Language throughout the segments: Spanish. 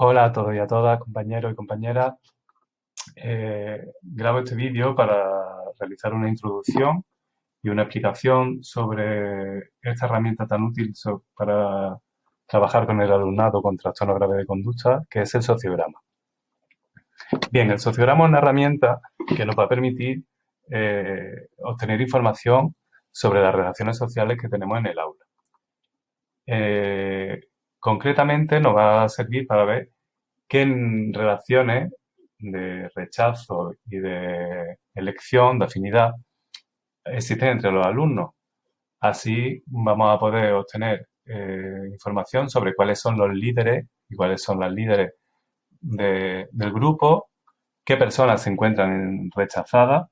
Hola a todos y a todas, compañeros y compañeras. Grabo este vídeo para realizar una introducción y una explicación sobre esta herramienta tan útil para trabajar con el alumnado con trastorno grave de conducta, que es el sociograma. Bien, el sociograma es una herramienta que nos va a permitir obtener información sobre las relaciones sociales que tenemos en el aula. Eh, Concretamente nos va a servir para ver qué relaciones de rechazo y de elección, de afinidad, existen entre los alumnos. Así vamos a poder obtener información sobre cuáles son los líderes y cuáles son las líderes del grupo, qué personas se encuentran rechazadas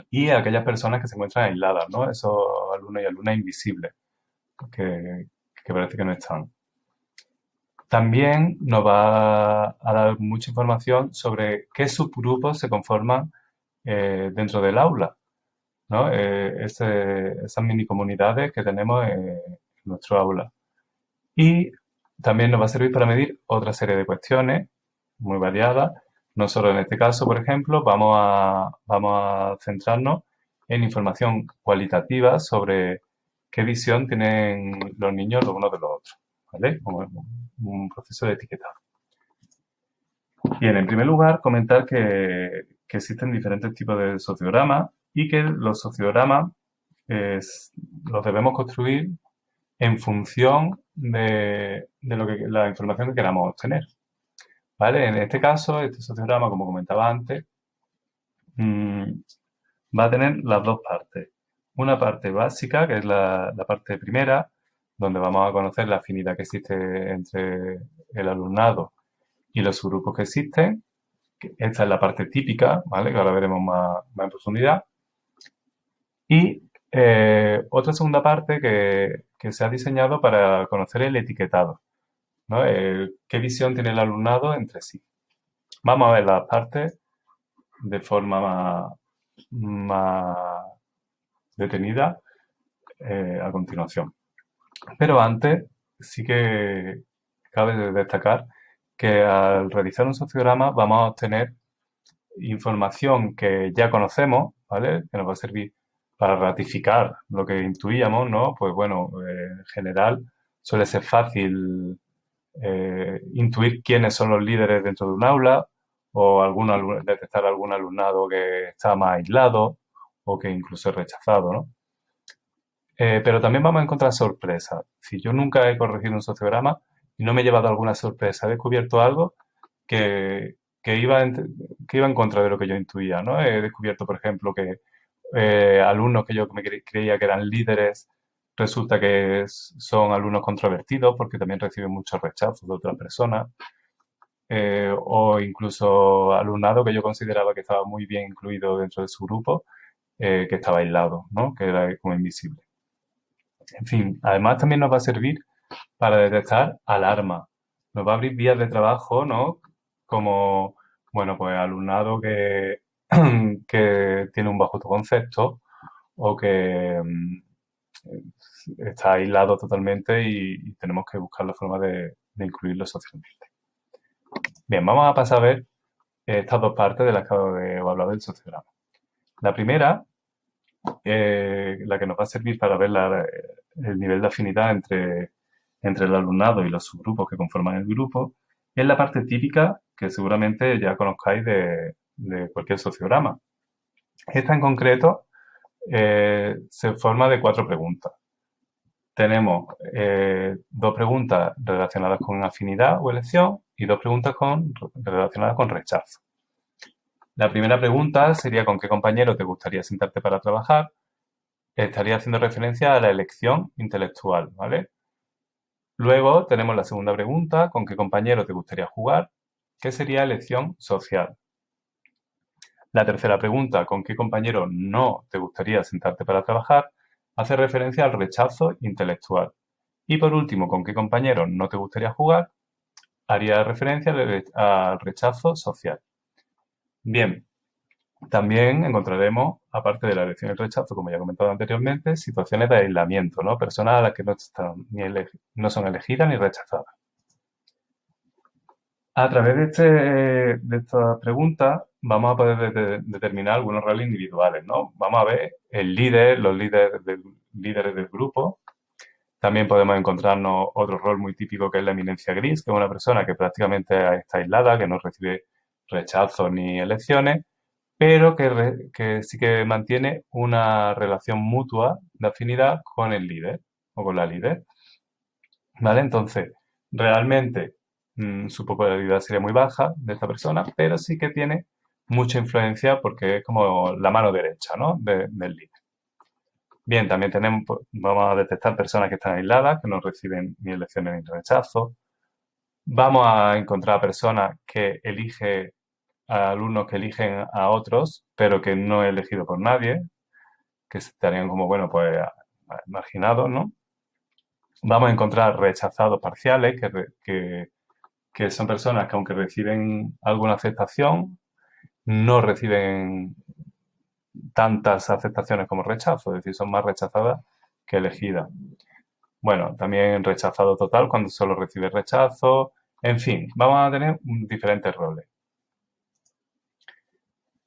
y aquellas personas que se encuentran aisladas, ¿no? Esos alumnos y alumnas invisibles que, que parece que no están. También nos va a dar mucha información sobre qué subgrupos se conforman dentro del aula, ¿no? Esas mini comunidades que tenemos en nuestro aula. Y también nos va a servir para medir otra serie de cuestiones muy variadas. No solo en este caso, por ejemplo, vamos a centrarnos en información cualitativa sobre qué visión tienen los niños los unos de los otros, ¿vale? Como un proceso de etiquetado. Bien, en primer lugar, comentar que existen diferentes tipos de sociogramas y que los sociogramas los debemos construir en función de la información que queramos obtener. ¿Vale? En este caso, este sociograma, como comentaba antes, mm, va a tener las dos partes. Una parte básica, que es la parte primera, donde vamos a conocer la afinidad que existe entre el alumnado y los subgrupos que existen. Esta es la parte típica, ¿vale? Que ahora veremos más en profundidad. Y otra segunda parte que se ha diseñado para conocer el etiquetado, ¿no? Qué visión tiene el alumnado entre sí. Vamos a ver las partes de forma más detenida a continuación. Pero antes sí que cabe destacar que al realizar un sociograma vamos a obtener información que ya conocemos, ¿vale? Que nos va a servir para ratificar lo que intuíamos, ¿no? Pues bueno, en general suele ser fácil intuir quiénes son los líderes dentro de un aula o detectar algún alumnado que está más aislado o que incluso es rechazado, ¿no? Pero también vamos a encontrar sorpresas. Si yo nunca he corregido un sociograma y no me he llevado alguna sorpresa, he descubierto algo que, que iba que iba en contra de lo que yo intuía, ¿no? He descubierto, por ejemplo, que alumnos que yo creía que eran líderes, resulta que son alumnos controvertidos porque también reciben muchos rechazos de otras personas. O incluso alumnado que yo consideraba que estaba muy bien incluido dentro de su grupo, que estaba aislado, ¿no? Que era como invisible. En fin, además también nos va a servir para detectar alarmas. Nos va a abrir vías de trabajo, ¿no? Como, bueno, pues alumnado que tiene un bajo autoconcepto o que está aislado totalmente y tenemos que buscar la forma de incluirlo socialmente. Bien, vamos a pasar a ver estas dos partes de las que he hablado del sociograma. La primera, la que nos va a servir para ver el nivel de afinidad entre el alumnado y los subgrupos que conforman el grupo, es la parte típica que seguramente ya conozcáis de cualquier sociograma. Esta en concreto se forma de 4 preguntas. Tenemos 2 preguntas relacionadas con afinidad o elección y 2 preguntas relacionadas con rechazo. La primera pregunta sería ¿con qué compañero te gustaría sentarte para trabajar? Estaría haciendo referencia a la elección intelectual, ¿vale? Luego tenemos la segunda pregunta, ¿con qué compañero te gustaría jugar? Que sería elección social. La tercera pregunta, ¿con qué compañero no te gustaría sentarte para trabajar? Hace referencia al rechazo intelectual. Y por último, ¿con qué compañero no te gustaría jugar? Haría referencia al rechazo social. Bien, también encontraremos, aparte de la elección y el rechazo, como ya he comentado anteriormente, situaciones de aislamiento, ¿no? Personas a las que no son elegidas ni rechazadas. A través de esta pregunta vamos a poder determinar algunos roles individuales, ¿no? Vamos a ver el líder, los líderes del grupo. También podemos encontrarnos otro rol muy típico que es la eminencia gris, que es una persona que prácticamente está aislada, que no recibe rechazos ni elecciones, pero que sí que mantiene una relación mutua de afinidad con el líder o con la líder. ¿Vale? Entonces, realmente su popularidad sería muy baja de esta persona, pero sí que tiene mucha influencia porque es como la mano derecha, ¿no? Del líder. Bien, también tenemos, pues, vamos a detectar personas que están aisladas, que no reciben ni elecciones ni rechazo. Vamos a encontrar personas que a alumnos que eligen a otros, pero que no es elegido por nadie, que estarían como, bueno, pues marginados, ¿no? Vamos a encontrar rechazados parciales, que son personas que aunque reciben alguna aceptación, no reciben tantas aceptaciones como rechazo, es decir, son más rechazadas que elegidas. Bueno, también rechazado total cuando solo recibe rechazo. En fin, vamos a tener diferentes roles.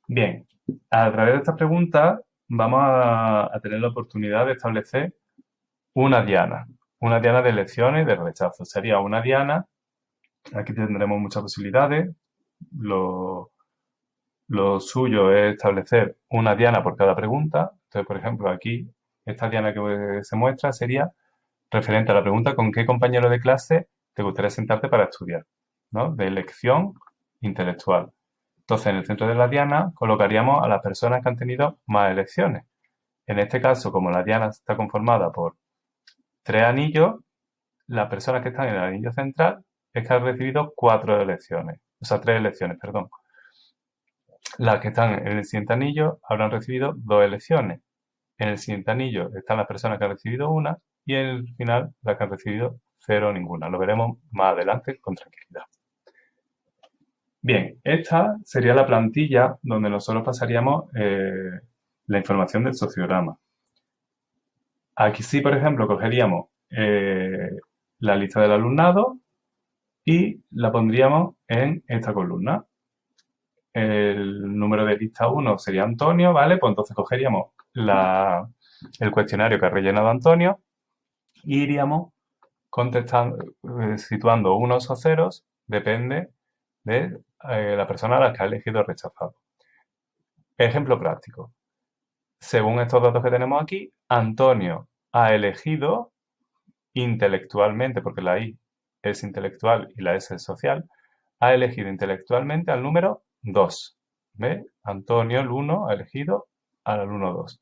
Bien, a través de esta pregunta vamos a tener la oportunidad de establecer una diana de elecciones y de rechazo. Sería una diana, aquí tendremos muchas posibilidades. Lo, lo suyo es establecer una diana por cada pregunta. Entonces, por ejemplo, aquí, esta diana que se muestra sería referente a la pregunta ¿con qué compañero de clase te gustaría sentarte para estudiar? ¿No? De elección intelectual. Entonces, en el centro de la diana colocaríamos a las personas que han tenido más elecciones. En este caso, como la diana está conformada por tres anillos, las personas que están en el anillo central es que han recibido cuatro elecciones. O sea, tres elecciones, perdón. Las que están en el siguiente anillo habrán recibido dos elecciones. En el siguiente anillo están las personas que han recibido una y en el final las que han recibido cero o ninguna. Lo veremos más adelante con tranquilidad. Bien, esta sería la plantilla donde nosotros pasaríamos la información del sociograma. Aquí sí, por ejemplo, cogeríamos la lista del alumnado y la pondríamos en esta columna. El número de lista 1 sería Antonio, ¿vale? Pues entonces cogeríamos el cuestionario que ha rellenado Antonio y iríamos contestando, situando unos o ceros, depende de la persona a la que ha elegido rechazado. Ejemplo práctico. Según estos datos que tenemos aquí, Antonio ha elegido intelectualmente, porque la I es intelectual y la S es social, ha elegido intelectualmente al número 2. ¿Ve? Antonio, el 1, ha elegido al alumno 2.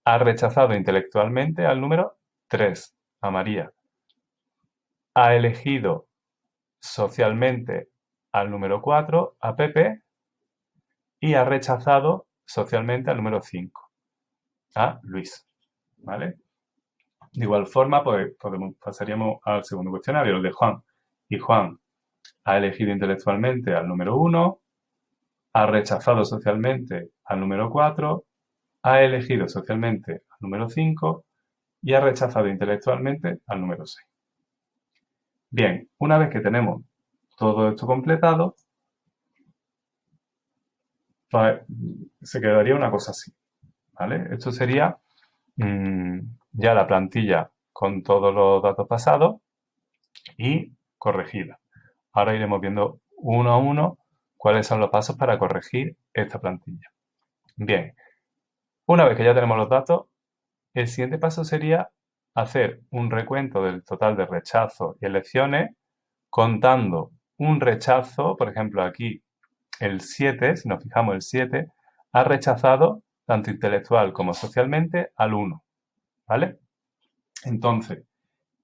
Ha rechazado intelectualmente al número 3, a María. Ha elegido socialmente al número 4, a Pepe, y ha rechazado socialmente al número 5, a Luis. ¿Vale? De igual forma, pues pasaríamos al segundo cuestionario, el de Juan. Y Juan ha elegido intelectualmente al número 1, ha rechazado socialmente al número 4, ha elegido socialmente al número 5 y ha rechazado intelectualmente al número 6. Bien, una vez que tenemos todo esto completado, pues, se quedaría una cosa así. ¿Vale? Esto sería ya la plantilla con todos los datos pasados y corregida. Ahora iremos viendo uno a uno cuáles son los pasos para corregir esta plantilla. Bien, una vez que ya tenemos los datos, el siguiente paso sería hacer un recuento del total de rechazos y elecciones contando un rechazo, por ejemplo aquí el 7, si nos fijamos el 7, ha rechazado tanto intelectual como socialmente al 1, ¿vale? Entonces,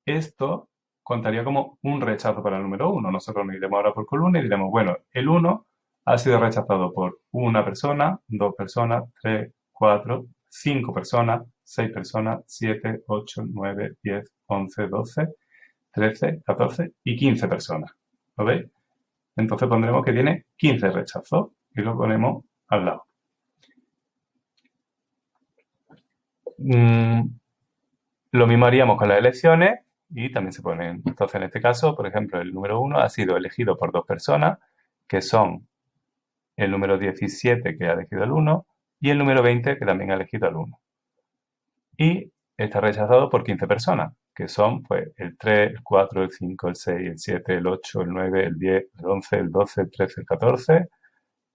esto contaría como un rechazo para el número 1. Nosotros nos iremos ahora por columna y diremos, bueno, el 1 ha sido rechazado por una persona, 2 personas, 3, 4, 5 personas, 6 personas, 7, 8, 9, 10, 11, 12, 13, 14 y 15 personas. ¿Lo veis? Entonces pondremos que tiene 15 rechazos y lo ponemos al lado. Lo mismo haríamos con las elecciones. y también se ponen. Entonces, en este caso, por ejemplo, el número 1 ha sido elegido por dos personas, que son el número 17, que ha elegido el 1, y el número 20, que también ha elegido el 1. Y está rechazado por 15 personas, que son pues el 3, el 4, el 5, el 6, el 7, el 8, el 9, el 10, el 11, el 12, el 13, el 14,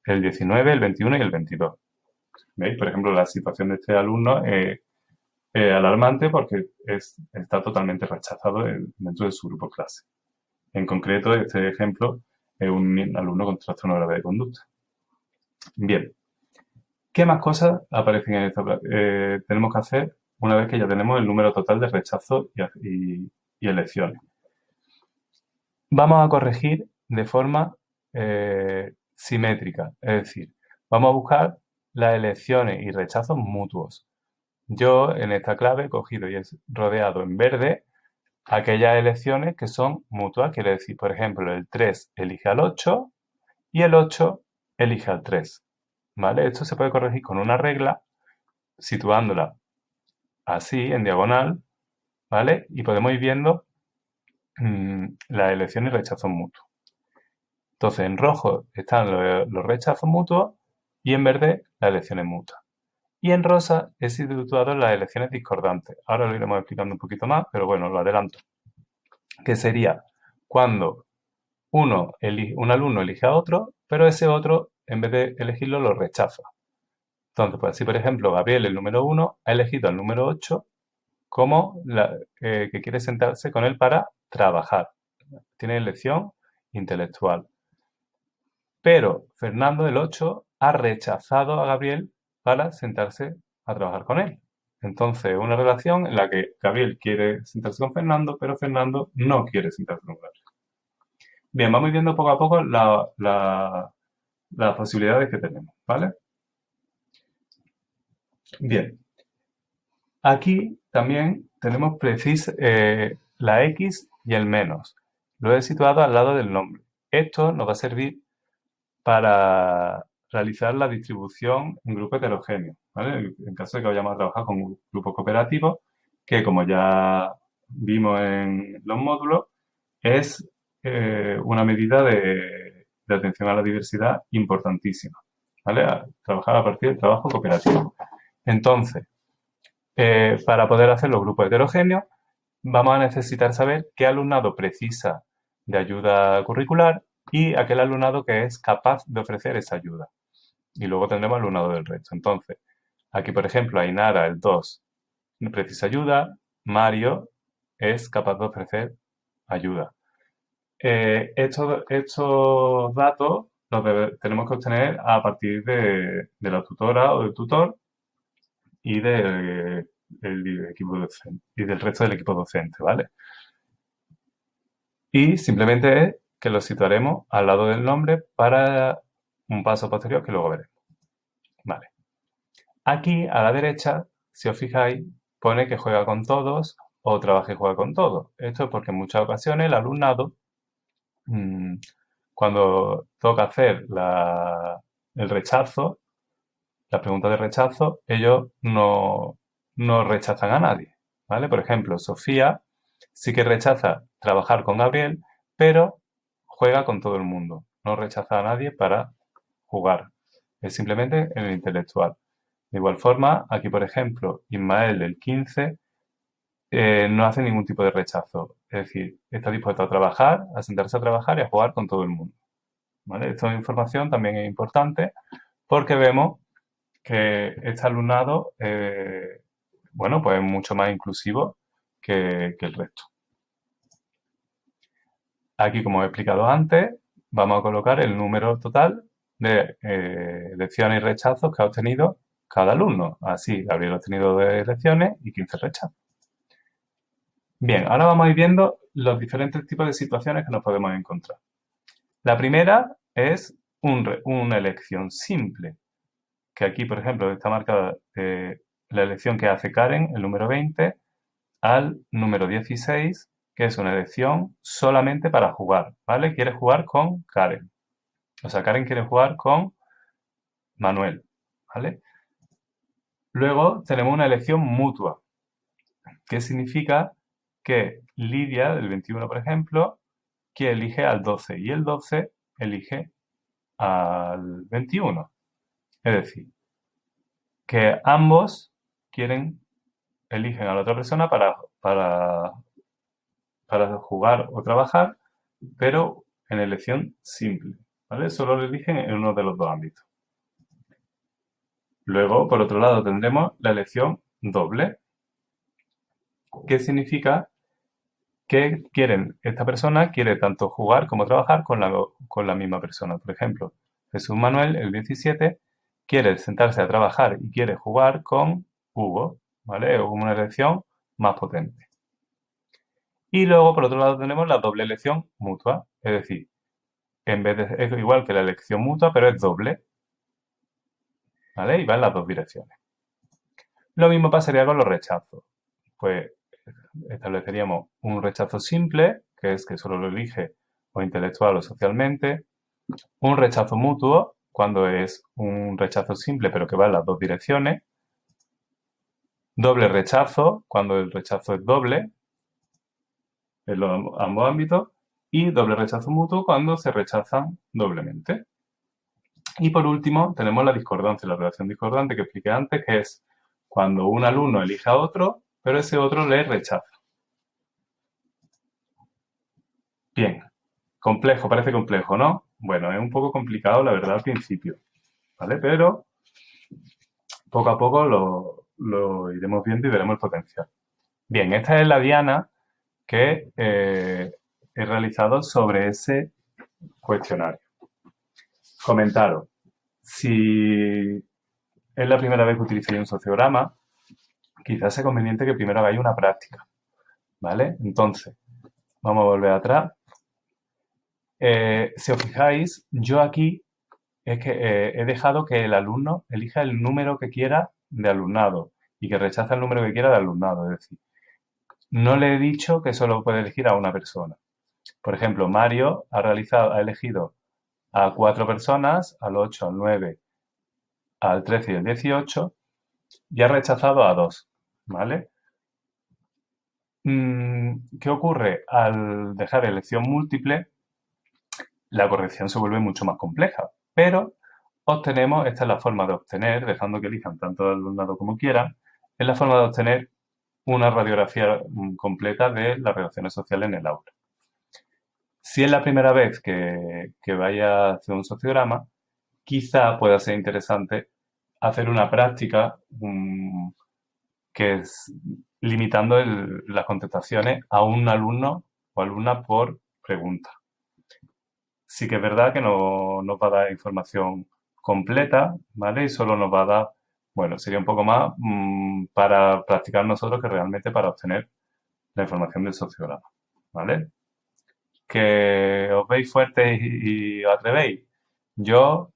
el 19, el 21 y el 22. ¿Veis? Por ejemplo, la situación de este alumno es alarmante porque está totalmente rechazado dentro de su grupo clase. En concreto, este ejemplo es un alumno con trastorno grave de conducta. Bien, ¿qué más cosas aparecen en esta? Tenemos que hacer una vez que ya tenemos el número total de rechazos y elecciones. Vamos a corregir de forma simétrica, es decir, vamos a buscar las elecciones y rechazos mutuos. Yo en esta clave he cogido y he rodeado en verde aquellas elecciones que son mutuas, quiere decir, por ejemplo, el 3 elige al 8 y el 8 elige al 3. ¿Vale? Esto se puede corregir con una regla situándola así, en diagonal, ¿vale? Y podemos ir viendo las elecciones y rechazos mutuos. Entonces, en rojo están los rechazos mutuos y en verde las elecciones mutuas. Y en rosa he situado las elecciones discordantes. Ahora lo iremos explicando un poquito más, pero bueno, lo adelanto. Que sería cuando un alumno elige a otro, pero ese otro, en vez de elegirlo, lo rechaza. Entonces, pues así, por ejemplo, Gabriel, el número 1, ha elegido al número 8 como que quiere sentarse con él para trabajar. Tiene elección intelectual. Pero Fernando, el 8, ha rechazado a Gabriel para sentarse a trabajar con él. Entonces, una relación en la que Gabriel quiere sentarse con Fernando, pero Fernando no quiere sentarse con Gabriel. Bien, vamos viendo poco a poco las posibilidades que tenemos, ¿vale? Bien, aquí también tenemos la X y el menos. Lo he situado al lado del nombre. Esto nos va a servir para realizar la distribución en grupo heterogéneo, ¿vale? En caso de que vayamos a trabajar con un grupo cooperativo, que como ya vimos en los módulos, es una medida de atención a la diversidad importantísima, ¿vale? Trabajar a partir del trabajo cooperativo. Entonces, para poder hacer los grupos heterogéneos, vamos a necesitar saber qué alumnado precisa de ayuda curricular y aquel alumnado que es capaz de ofrecer esa ayuda. Y luego tendremos alumnado del resto. Entonces, aquí, por ejemplo, Ainara, el 2, precisa ayuda. Mario es capaz de ofrecer ayuda. Estos datos tenemos que obtener a partir de la tutora o del tutor y del equipo docente, y del resto del equipo docente, ¿vale? Y simplemente es que lo situaremos al lado del nombre para un paso posterior que luego veremos. Vale. Aquí, a la derecha, si os fijáis, pone que juega con todos o trabaja y juega con todos. Esto es porque en muchas ocasiones el alumnado, cuando toca hacer el rechazo, la pregunta de rechazo, ellos no rechazan a nadie, ¿vale? Por ejemplo, Sofía sí que rechaza trabajar con Gabriel, pero juega con todo el mundo. No rechaza a nadie para jugar. Es simplemente en el intelectual. De igual forma, aquí, por ejemplo, Ismael, el 15, no hace ningún tipo de rechazo. Es decir, está dispuesto a trabajar, a sentarse a trabajar y a jugar con todo el mundo. ¿Vale? Esta información también es importante porque vemos que este alumnado, bueno, pues es mucho más inclusivo que el resto. Aquí, como he explicado antes, vamos a colocar el número total de elecciones y rechazos que ha obtenido cada alumno. Así, Gabriel ha obtenido 2 elecciones y 15 rechazos. Bien, ahora vamos a ir viendo los diferentes tipos de situaciones que nos podemos encontrar. La primera es una elección simple, que aquí, por ejemplo, está marcada la elección que hace Karen, el número 20, al número 16, que es una elección solamente para jugar, ¿vale? Quiere jugar con Karen. O sea, Karen quiere jugar con Manuel, ¿vale? Luego tenemos una elección mutua, que significa que Lidia, del 21, por ejemplo, que elige al 12 y el 12 elige al 21. Es decir, que ambos eligen a la otra persona para jugar o trabajar, pero en elección simple, ¿vale? Solo lo eligen en uno de los dos ámbitos. Luego, por otro lado, tendremos la elección doble, que significa que esta persona quiere tanto jugar como trabajar con la misma persona. Por ejemplo, Jesús Manuel, el 17, quiere sentarse a trabajar y quiere jugar con Hugo, ¿vale? Es una elección más potente. Y luego, por otro lado, tenemos la doble elección mutua, es decir, es igual que la elección mutua, pero es doble, ¿vale? Y va en las dos direcciones. Lo mismo pasaría con los rechazos. Pues estableceríamos un rechazo simple, que es que solo lo elige o intelectual o socialmente. Un rechazo mutuo, cuando es un rechazo simple pero que va en las dos direcciones. Doble rechazo, cuando el rechazo es doble, en ambos ámbitos. Y doble rechazo mutuo cuando se rechazan doblemente. Y por último, tenemos la discordancia, la relación discordante que expliqué antes, que es cuando un alumno elige a otro, pero ese otro le rechaza. Bien, complejo, parece complejo, ¿no? Bueno, es un poco complicado, la verdad, al principio, ¿vale? Pero poco a poco lo iremos viendo y veremos el potencial. Bien, esta es la diana que he realizado sobre ese cuestionario. Comentaros, si es la primera vez que utilicéis un sociograma, quizás sea conveniente que primero hagáis una práctica, ¿vale? Entonces, vamos a volver atrás. Si os fijáis, yo aquí es que he dejado que el alumno elija el número que quiera de alumnado y que rechaza el número que quiera de alumnado. Es decir, no le he dicho que solo puede elegir a una persona. Por ejemplo, Mario ha elegido a 4 personas, al 8, al 9, al 13 y al 18, y ha rechazado a 2, ¿vale? ¿Qué ocurre? Al dejar elección múltiple, la corrección se vuelve mucho más compleja, pero esta es la forma de obtener, dejando que elijan tanto el alumnado como quieran, es la forma de obtener una radiografía completa de las relaciones sociales en el aula. Si es la primera vez que vaya a hacer un sociograma, quizá pueda ser interesante hacer una práctica que es limitando las contestaciones a un alumno o alumna por pregunta. Sí que es verdad que no nos va a dar información completa, ¿vale? Y solo nos va a dar, bueno, sería un poco más para practicar nosotros que realmente para obtener la información del sociograma, ¿vale? ¿Que os veis fuertes y os atrevéis? Yo,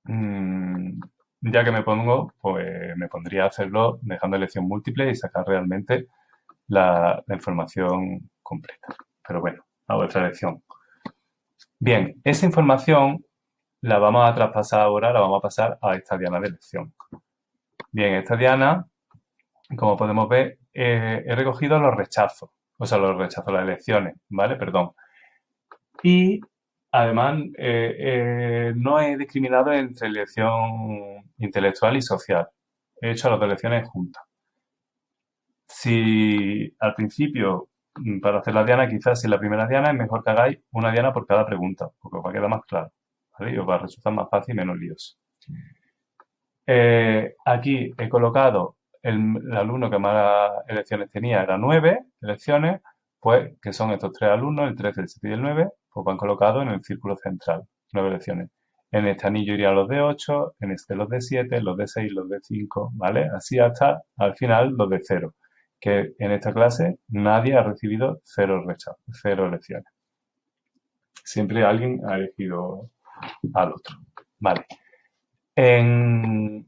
mm, ya que me pongo, pues me pondría a hacerlo dejando elección múltiple y sacar realmente la información completa. Pero bueno, a vuestra elección. Bien, esa información la vamos a traspasar ahora, la vamos a pasar a esta diana de elección. Bien, esta diana, como podemos ver, he recogido los rechazos, las elecciones, ¿vale? Perdón. Y además no he discriminado entre elección intelectual y social. He hecho las dos elecciones juntas. Si al principio, para hacer la diana, quizás si la primera diana es mejor que hagáis una diana por cada pregunta, porque os va a quedar más claro, ¿vale? Y os va a resultar más fácil y menos líos. Aquí he colocado el alumno que más elecciones tenía, era 9 elecciones, pues que son estos 3 alumnos, el 13, el 7 y el 9, pues van colocados en el círculo central, 9 elecciones. En este anillo irían los de 8, en este los de 7, los de 6, los de 5, ¿vale? Así hasta al final los de 0, que en esta clase nadie ha recibido 0 rechazos, 0 elecciones. Siempre alguien ha elegido al otro, ¿vale? En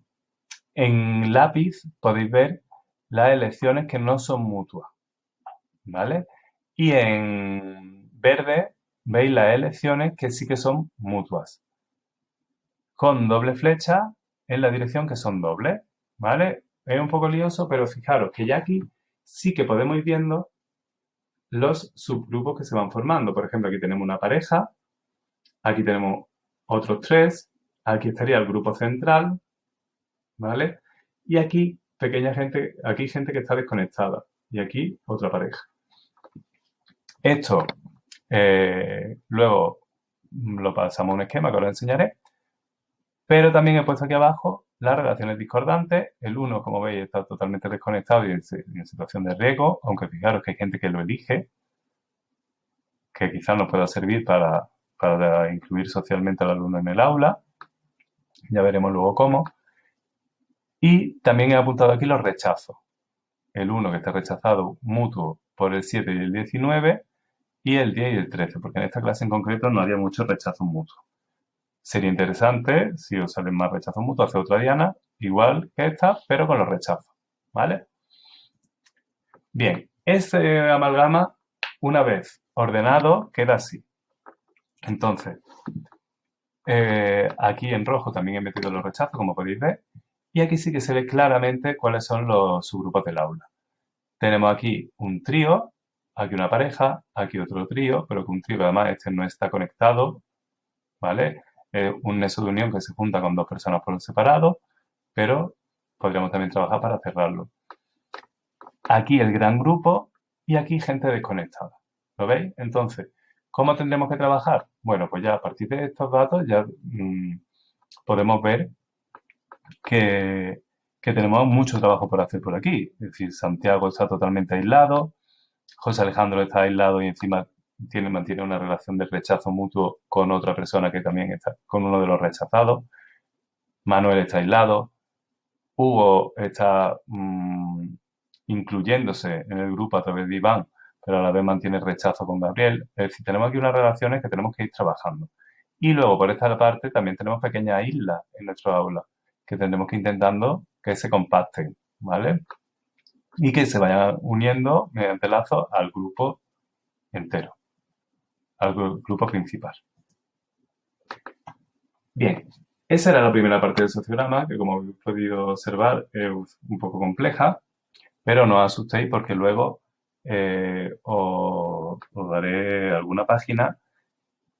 lápiz podéis ver las elecciones que no son mutuas, ¿vale? Y en verde veis las elecciones que sí que son mutuas, con doble flecha en la dirección que son dobles, ¿vale? Es un poco lioso, pero fijaros que ya aquí sí que podemos ir viendo los subgrupos que se van formando. Por ejemplo, aquí tenemos una pareja, aquí tenemos otros tres, aquí estaría el grupo central, ¿vale? Y aquí aquí gente que está desconectada y aquí otra pareja. Esto luego lo pasamos a un esquema que os lo enseñaré, pero también he puesto aquí abajo las relaciones discordantes. El uno, como veis, está totalmente desconectado y en situación de riesgo, aunque fijaros que hay gente que lo elige, que quizás nos pueda servir para incluir socialmente al alumno en el aula. Ya veremos luego cómo. Y también he apuntado aquí los rechazos. El 1 que está rechazado mutuo por el 7 y el 19 y el 10 y el 13, porque en esta clase en concreto no había mucho rechazo mutuo. Sería interesante, si os salen más rechazos mutuos, hacer otra diana, igual que esta, pero con los rechazos, ¿vale? Bien, ese amalgama, una vez ordenado, queda así. Entonces, aquí en rojo también he metido los rechazos, como podéis ver, y aquí sí que se ve claramente cuáles son los subgrupos del aula. Tenemos aquí un trío, aquí una pareja, aquí otro trío, pero que un trío además este no está conectado, ¿vale? Un nexo de unión que se junta con dos personas por separado, pero podríamos también trabajar para cerrarlo. Aquí el gran grupo y aquí gente desconectada. ¿Lo veis? Entonces, ¿cómo tendremos que trabajar? Bueno, pues ya a partir de estos datos ya podemos ver que, que tenemos mucho trabajo por hacer por aquí. Es decir, Santiago está totalmente aislado, José Alejandro está aislado y encima mantiene una relación de rechazo mutuo con otra persona que también está, con uno de los rechazados. Manuel está aislado. Hugo está incluyéndose en el grupo a través de Iván, pero a la vez mantiene rechazo con Gabriel. Es decir, tenemos aquí unas relaciones que tenemos que ir trabajando. Y luego, por esta parte, también tenemos pequeñas islas en nuestro aula que tendremos que ir intentando que se compacten, ¿vale? Y que se vayan uniendo mediante lazos al grupo entero, al grupo principal. Bien, esa era la primera parte del sociograma, que como habéis podido observar es un poco compleja, pero no os asustéis porque luego os daré alguna página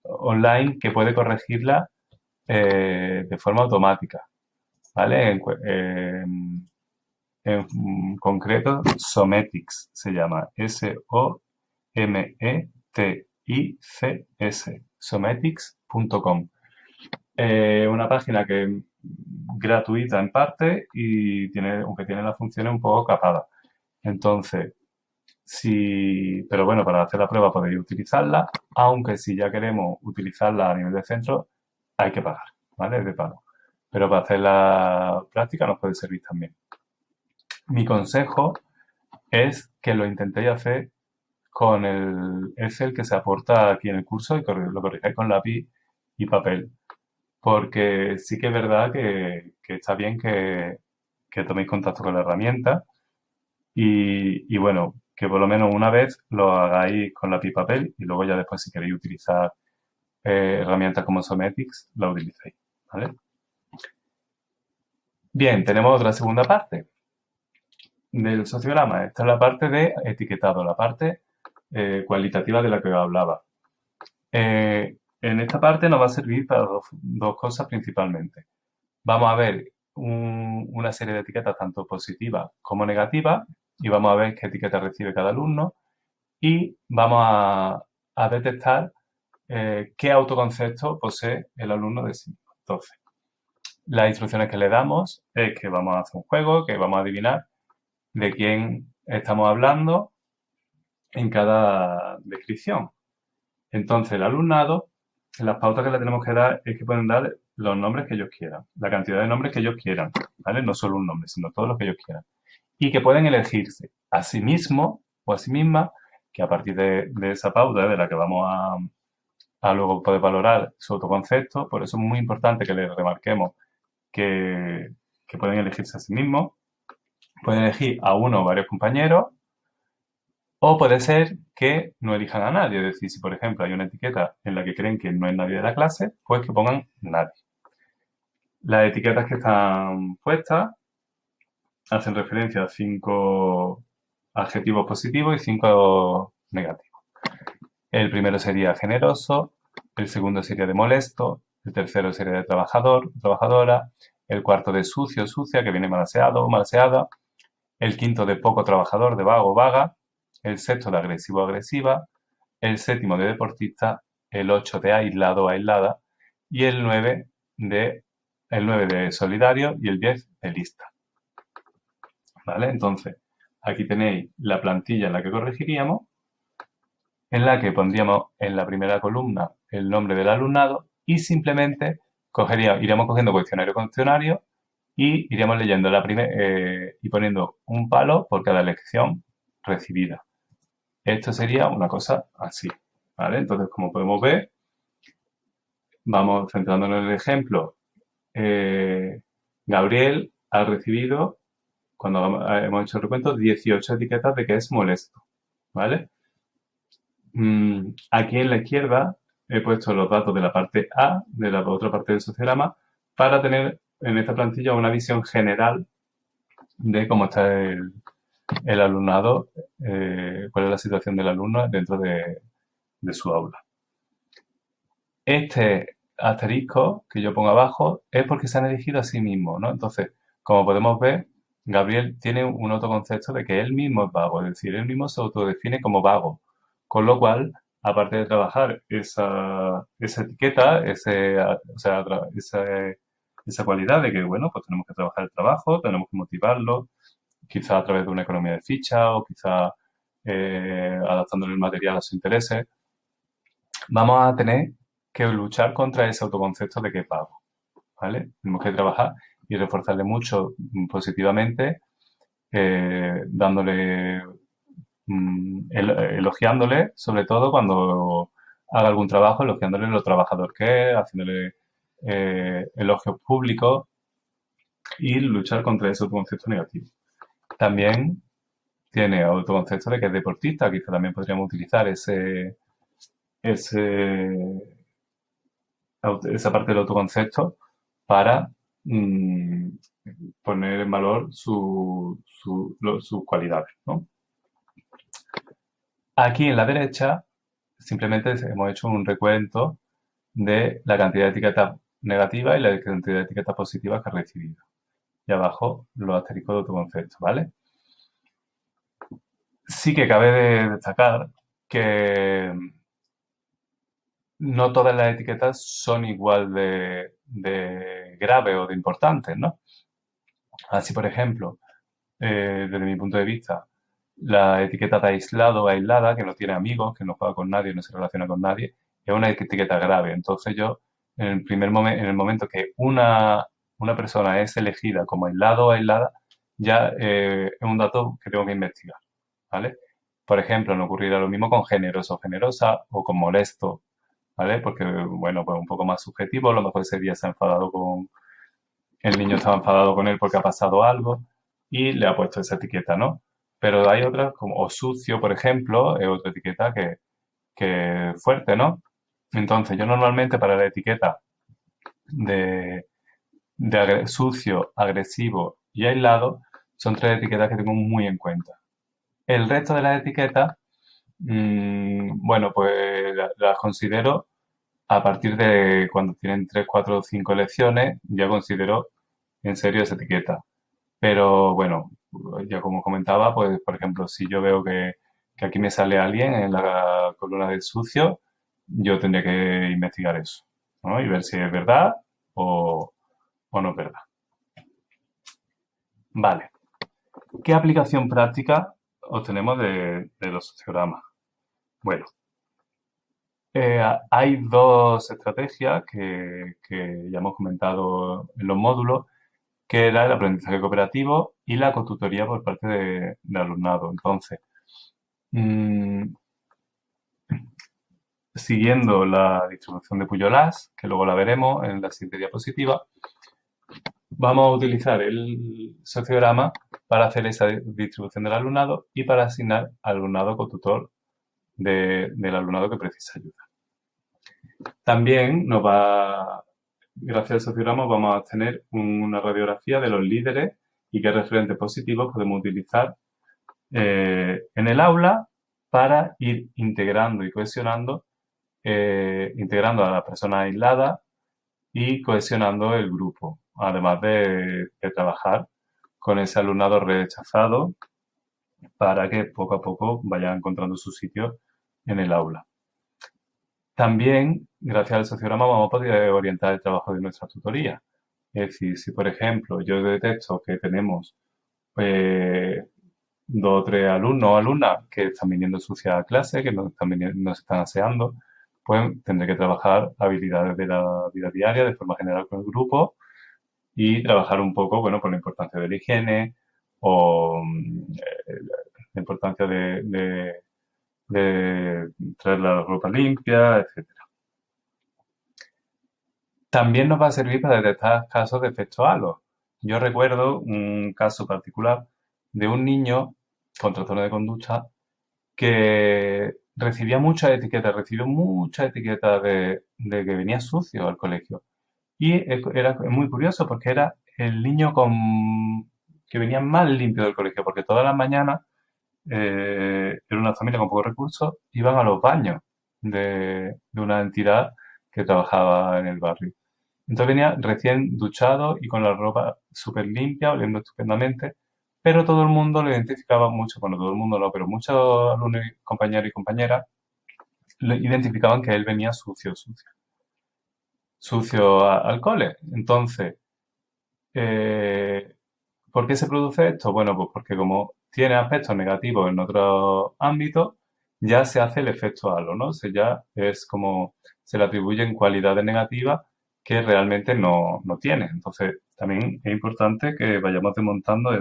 online que puede corregirla de forma automática, ¿vale? En concreto, Sometics se llama, Sometics, sometics.com. Una página que es gratuita en parte y aunque tiene las funciones un poco capadas. Entonces, pero bueno, para hacer la prueba podéis utilizarla, aunque si ya queremos utilizarla a nivel de centro, hay que pagar, ¿vale? Es de pago. Pero para hacer la práctica nos puede servir también. Mi consejo es que lo intentéis hacer con el Excel que se aporta aquí en el curso y que lo corrijáis con lápiz y papel. Porque sí que es verdad que está bien que toméis contacto con la herramienta y bueno, que por lo menos una vez lo hagáis con lápiz y papel y luego ya después si queréis utilizar herramientas como Sometics, la utilicéis, ¿vale? Bien, tenemos otra segunda parte del sociograma. Esta es la parte de etiquetado, la parte cualitativa de la que os hablaba. En esta parte nos va a servir para dos cosas principalmente. Vamos a ver una serie de etiquetas tanto positivas como negativas y vamos a ver qué etiqueta recibe cada alumno y vamos a detectar qué autoconcepto posee el alumno de sí mismo. Entonces, las instrucciones que le damos es que vamos a hacer un juego, que vamos a adivinar de quién estamos hablando en cada descripción. Entonces, el alumnado, las pautas que le tenemos que dar es que pueden dar los nombres que ellos quieran, la cantidad de nombres que ellos quieran, ¿vale? No solo un nombre, sino todos los que ellos quieran. Y que pueden elegirse a sí mismo o a sí misma, que a partir de esa pauta de la que vamos a luego poder valorar su autoconcepto, por eso es muy importante que les remarquemos que pueden elegirse a sí mismos, pueden elegir a uno o varios compañeros, o puede ser que no elijan a nadie, es decir, si por ejemplo hay una etiqueta en la que creen que no es nadie de la clase, pues que pongan nadie. Las etiquetas que están puestas hacen referencia a 5 adjetivos positivos y 5 negativo. El primero sería generoso, el segundo sería de molesto, el tercero sería de trabajador, trabajadora, el cuarto de sucio, sucia, que viene malaseado o malaseada, el quinto de poco trabajador, de vago o vaga, el sexto de agresivo o agresiva, el séptimo de deportista, el 8 de aislado o aislada y el nueve de solidario y el 10 de lista. ¿Vale? Entonces, aquí tenéis la plantilla en la que corregiríamos, en la que pondríamos en la primera columna el nombre del alumnado y simplemente iríamos cogiendo cuestionario y iríamos leyendo y poniendo un palo por cada lección recibida. Esto sería una cosa así, ¿vale? Entonces, como podemos ver, vamos centrándonos en el ejemplo. Gabriel ha recibido, cuando hemos hecho el recuento, 18 etiquetas de que es molesto, ¿vale? Aquí en la izquierda he puesto los datos de la parte A, de la otra parte del sociograma, para tener en esta plantilla una visión general de cómo está el alumnado, cuál es la situación del alumno dentro de su aula. Este asterisco que yo pongo abajo es porque se han elegido a sí mismos, ¿no? Entonces, como podemos ver, Gabriel tiene un autoconcepto de que él mismo es vago, es decir, él mismo se autodefine como vago. Con lo cual, aparte de trabajar esa etiqueta, esa cualidad de que, bueno, pues tenemos que trabajar el trabajo, tenemos que motivarlo, quizá a través de una economía de ficha o quizá adaptándole el material a sus intereses, vamos a tener que luchar contra ese autoconcepto de que es vago, ¿vale? Tenemos que trabajar y reforzarle mucho positivamente, dándole, elogiándole, sobre todo cuando haga algún trabajo, elogiándole lo trabajador que es, haciéndole elogios públicos y luchar contra ese autoconcepto negativo. También tiene autoconcepto de que es deportista, quizá también podríamos utilizar esa parte del autoconcepto para poner en valor sus cualidades, ¿no? Aquí en la derecha simplemente hemos hecho un recuento de la cantidad de etiquetas negativas y la cantidad de etiquetas positivas que ha recibido. Y abajo los asteriscos de autoconcepto, ¿vale? Sí que cabe de destacar que no todas las etiquetas son igual de graves o de importantes, ¿no? Así, por ejemplo, desde mi punto de vista, la etiqueta de aislado o aislada, que no tiene amigos, que no juega con nadie, no se relaciona con nadie, es una etiqueta grave. Entonces yo, en el momento que una persona es elegida como aislado o aislada, ya es un dato que tengo que investigar, ¿vale? Por ejemplo, no ocurrirá lo mismo con generoso o generosa o con molesto, ¿vale? Porque, bueno, pues un poco más subjetivo, a lo mejor ese día se ha enfadado el niño estaba enfadado con él porque ha pasado algo y le ha puesto esa etiqueta, ¿no? Pero hay otras, como o sucio, por ejemplo, es otra etiqueta que es fuerte, ¿no? Entonces, yo normalmente para la etiqueta de sucio, agresivo y aislado, son tres etiquetas que tengo muy en cuenta. El resto de las etiquetas, bueno, pues las considero a partir de cuando tienen 3, 4 o 5 elecciones, ya considero en serio esa etiqueta. Pero bueno, ya como comentaba, pues por ejemplo, si yo veo que aquí me sale alguien en la columna del sucio, yo tendría que investigar eso, ¿no? Y ver si es verdad o no es verdad. Vale. ¿Qué aplicación práctica obtenemos de los sociogramas? Bueno, hay dos estrategias que ya hemos comentado en los módulos, que era el aprendizaje cooperativo y la cotutoría por parte de alumnado. Entonces, siguiendo la distribución de Pujolás, que luego la veremos en la siguiente diapositiva, vamos a utilizar el sociograma para hacer esa distribución del alumnado y para asignar alumnado cotutor del alumnado que precisa ayuda. También gracias al sociograma, vamos a tener una radiografía de los líderes y qué referentes positivos podemos utilizar en el aula para ir integrando y cohesionando, integrando a las personas aisladas y cohesionando el grupo, además de trabajar con ese alumnado rechazado para que poco a poco vaya encontrando su sitio en el aula. También, gracias al sociograma, vamos a poder orientar el trabajo de nuestra tutoría. Es decir, si por ejemplo yo detecto que tenemos eh, dos o tres alumnos o alumnas que están viniendo sucias a clase, que nos están aseando, pues tendré que trabajar habilidades de la vida diaria de forma general con el grupo y trabajar un poco, bueno, por la importancia de la higiene o la importancia de traer la ropa limpia, etcétera. También nos va a servir para detectar casos de efecto halo. Yo recuerdo un caso particular de un niño con trastorno de conducta que recibió muchas etiquetas de que venía sucio al colegio. Y era muy curioso porque era el niño que venía más limpio del colegio, porque todas las mañanas, era una familia con pocos recursos, iban a los baños de una entidad que trabajaba en el barrio. Entonces venía recién duchado y con la ropa súper limpia, oliendo estupendamente, pero todo el mundo lo identificaba mucho, bueno, todo el mundo no, pero muchos alumnos, compañeros y compañeras lo identificaban que él venía sucio al cole. Entonces, eh, ¿por qué se produce esto? Bueno, pues porque como tiene aspectos negativos en otros ámbitos, ya se hace el efecto halo, ¿no? Ya es como se le atribuyen cualidades negativas que realmente no tiene. Entonces, también es importante que vayamos desmontando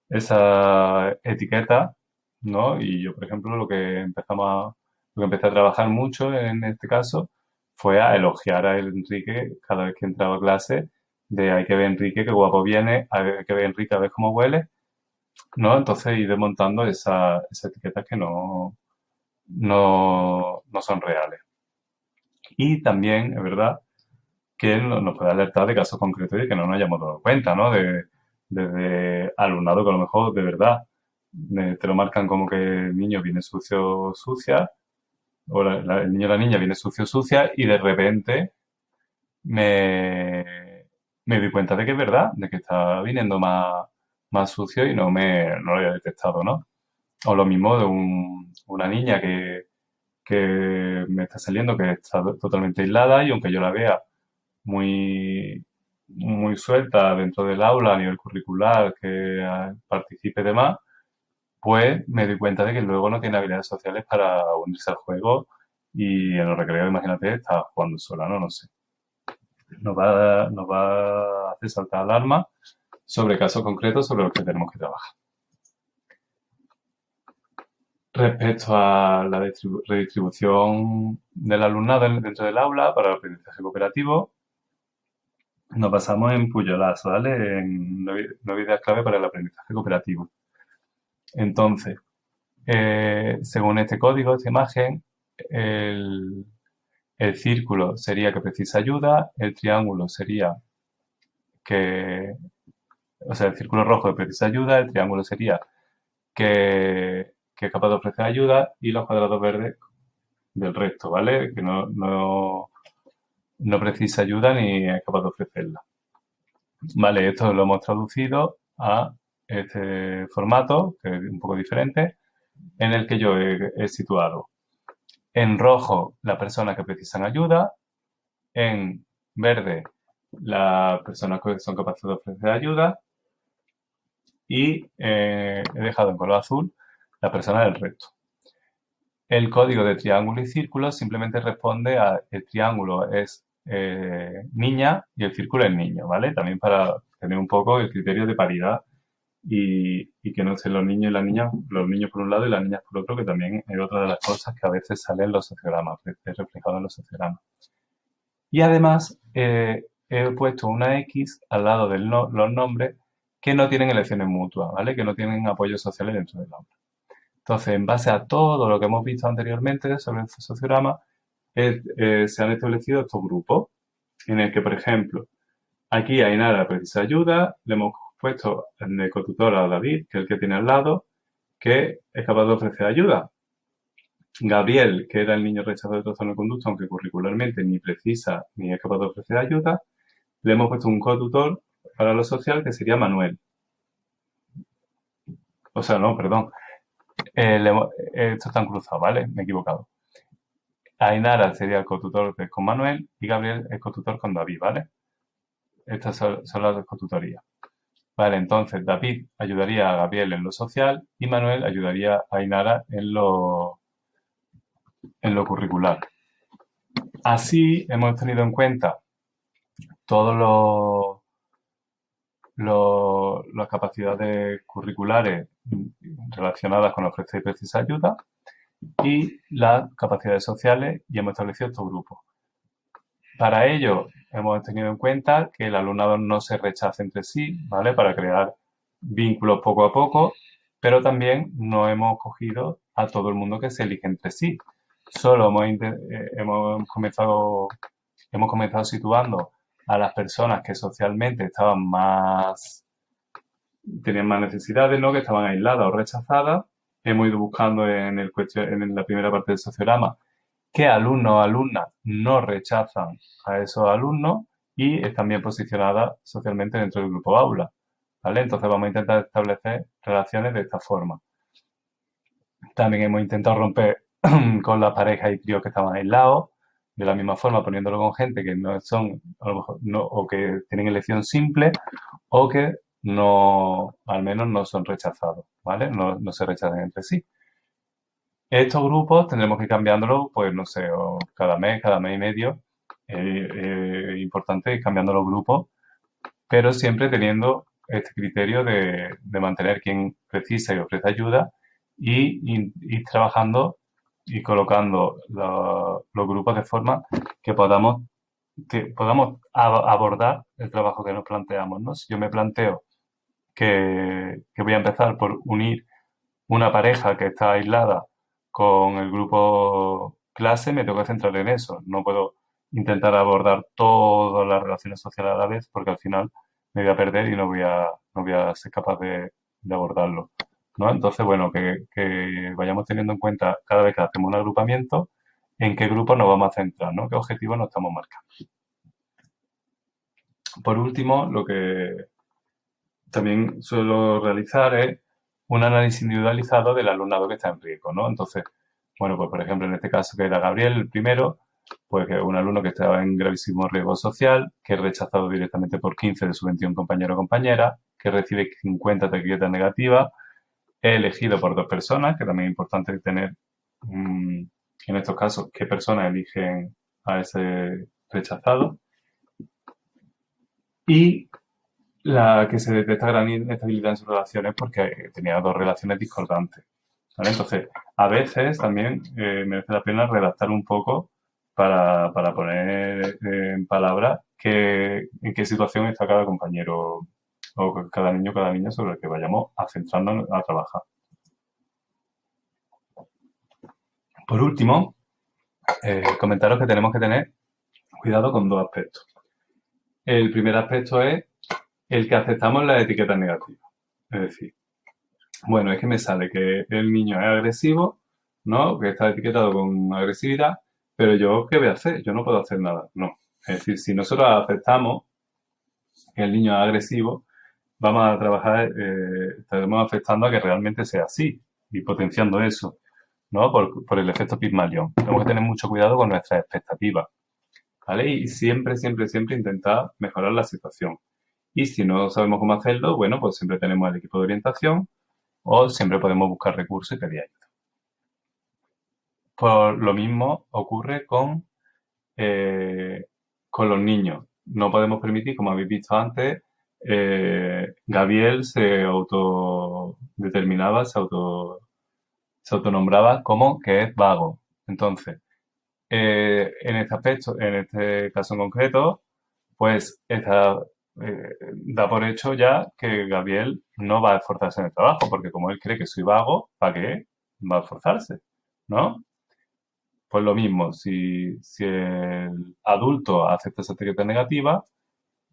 esa etiqueta, ¿no? Y yo, por ejemplo, lo que empecé a trabajar mucho en este caso fue a elogiar a Enrique cada vez que entraba a clase, de hay que ver Enrique, qué guapo viene, hay que ver Enrique, a ver cómo huele, ¿no? Entonces ir desmontando esas etiquetas que no son reales. Y también es verdad que nos puede alertar de casos concretos y que no nos hayamos dado cuenta, ¿no? De alumnado que a lo mejor de verdad te lo marcan como que el niño viene sucio, sucia, o el niño o la niña viene sucio, sucia, y de repente me, me doy cuenta de que es verdad, de que está viniendo más sucio y no lo había detectado, ¿no? O lo mismo de una niña que me está saliendo, que está totalmente aislada y aunque yo la vea muy, muy suelta dentro del aula a nivel curricular, que participe de más, pues me doy cuenta de que luego no tiene habilidades sociales para unirse al juego y en los recreos, imagínate, está jugando sola, ¿no? No sé. Nos va a hacer saltar alarma sobre casos concretos sobre los que tenemos que trabajar. Respecto a la redistribución del alumnado dentro del aula para el aprendizaje cooperativo, nos basamos en Pujolas, ¿vale? En 9 ideas clave para el aprendizaje cooperativo. Entonces, según este código, esta imagen, el círculo sería que precisa ayuda, el triángulo sería que, o sea, el círculo rojo que precisa ayuda, el triángulo sería que es capaz de ofrecer ayuda y los cuadrados verdes del resto, ¿vale? Que no precisa ayuda ni es capaz de ofrecerla. Vale, esto lo hemos traducido a este formato, que es un poco diferente, en el que yo he situado en rojo las personas que precisan ayuda, en verde las personas que son capaces de ofrecer ayuda y he dejado en color azul las personas del resto. El código de triángulo y círculo simplemente responde a el triángulo es niña y el círculo es niño, ¿vale? También para tener un poco el criterio de paridad y que no sean los niños y las niñas, los niños por un lado y las niñas por otro, que también es otra de las cosas que a veces sale en los sociogramas, es reflejado en los sociogramas. Y además he puesto una X al lado de los nombres que no tienen elecciones mutuas, ¿vale? Que no tienen apoyos sociales dentro del aula. Entonces, en base a todo lo que hemos visto anteriormente sobre el sociograma, se han establecido estos grupos en el que, por ejemplo, aquí Ainara precisa ayuda, le hemos puesto el ecotutor a David, que es el que tiene al lado, que es capaz de ofrecer ayuda. Gabriel, que era el niño rechazado de trastorno de conducta, aunque curricularmente ni precisa ni es capaz de ofrecer ayuda, le hemos puesto un cotutor para lo social que sería Manuel. O sea, no, perdón. Esto está cruzado, ¿vale? Me he equivocado. Ainara sería el cotutor con Manuel y Gabriel el cotutor con David, ¿vale? Estas son las cotutorías. Vale, entonces David ayudaría a Gabriel en lo social y Manuel ayudaría a Ainara en lo curricular. Así hemos tenido en cuenta todas las capacidades curriculares relacionadas con ofrecer y precisar ayuda y las capacidades sociales y hemos establecido estos grupos. Para ello hemos tenido en cuenta que el alumnado no se rechace entre sí, ¿vale? Para crear vínculos poco a poco, pero también no hemos cogido a todo el mundo que se elige entre sí. Solo hemos comenzado situando a las personas que socialmente tenían más necesidades, ¿no? Que estaban aisladas o rechazadas. Hemos ido buscando en la primera parte del sociograma qué alumnos o alumnas no rechazan a esos alumnos y están bien posicionadas socialmente dentro del grupo aula, ¿vale? Entonces vamos a intentar establecer relaciones de esta forma. También hemos intentado romper con las parejas y tríos que estaban aislados, de la misma forma poniéndolo con gente que no son, a lo mejor, no, o que tienen elección simple o que no, al menos no son rechazados, ¿vale? No se rechazan entre sí. Estos grupos tendremos que ir cambiándolos, pues no sé, o cada mes y medio. Importante ir cambiando los grupos, pero siempre teniendo este criterio de mantener quien precisa y ofrece ayuda y ir trabajando y colocando los grupos de forma que podamos abordar el trabajo que nos planteamos, ¿no? Si yo me planteo que voy a empezar por unir una pareja que está aislada con el grupo clase, me tengo que centrar en eso. No puedo intentar abordar todas las relaciones sociales a la vez porque al final me voy a perder y no voy a ser capaz de abordarlo, ¿no? Entonces, bueno, que vayamos teniendo en cuenta cada vez que hacemos un agrupamiento en qué grupo nos vamos a centrar, ¿no? ¿Qué objetivos nos estamos marcando? Por último, lo que también suelo realizar es un análisis individualizado del alumnado que está en riesgo, ¿no? Entonces, bueno, pues por ejemplo, en este caso que era Gabriel, el primero, pues que es un alumno que estaba en gravísimo riesgo social, que es rechazado directamente por 15 de sus 21 compañeros o compañeras, que recibe 50 etiquetas negativas, es elegido por dos personas, que también es importante tener en estos casos qué personas eligen a ese rechazado, y la que se detecta gran inestabilidad en sus relaciones porque tenía dos relaciones discordantes, ¿vale? Entonces, a veces también merece la pena redactar un poco para poner en palabras en qué situación está cada compañero o cada niño o cada niña sobre el que vayamos a centrarnos a trabajar. Por último, comentaros que tenemos que tener cuidado con dos aspectos. El primer aspecto es el que aceptamos las etiquetas negativas. Es decir, bueno, es que me sale que el niño es agresivo, ¿no? Que está etiquetado con agresividad, pero yo, ¿qué voy a hacer? Yo no puedo hacer nada. No. Es decir, si nosotros aceptamos que el niño es agresivo, vamos a trabajar, estaremos afectando a que realmente sea así y potenciando eso, ¿no? Por el efecto Pygmalion. Tenemos que tener mucho cuidado con nuestras expectativas, ¿vale? Y siempre, siempre, siempre intentar mejorar la situación. Y si no sabemos cómo hacerlo, bueno, pues siempre tenemos el equipo de orientación o siempre podemos buscar recursos y pedir ayuda. Por lo mismo ocurre con los niños. No podemos permitir, como habéis visto antes, Gabriel se autodeterminaba, se autonombraba como que es vago. Entonces, en este aspecto, en este caso en concreto, pues da por hecho ya que Gabriel no va a esforzarse en el trabajo, porque como él cree que soy vago, ¿para qué va a esforzarse? ¿No? Pues lo mismo, si el adulto acepta esa etiqueta negativa,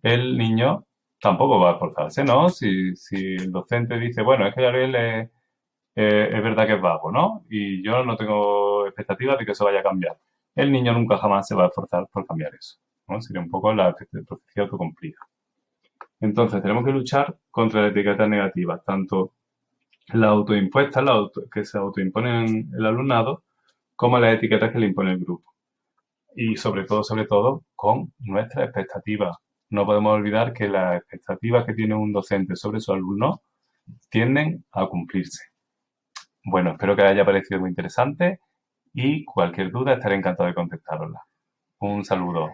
el niño tampoco va a esforzarse, ¿no? Si el docente dice, bueno, es que Gabriel es verdad que es vago, ¿no? Y yo no tengo expectativas de que eso vaya a cambiar. El niño nunca jamás se va a esforzar por cambiar eso, ¿no? Sería un poco la profecía autocumplida. Entonces, tenemos que luchar contra las etiquetas negativas, tanto las autoimpuestas, que se autoimponen el alumnado, como las etiquetas que le impone el grupo. Y sobre todo, con nuestras expectativas. No podemos olvidar que las expectativas que tiene un docente sobre su alumno tienden a cumplirse. Bueno, espero que les haya parecido muy interesante y cualquier duda estaré encantado de contestarosla. Un saludo.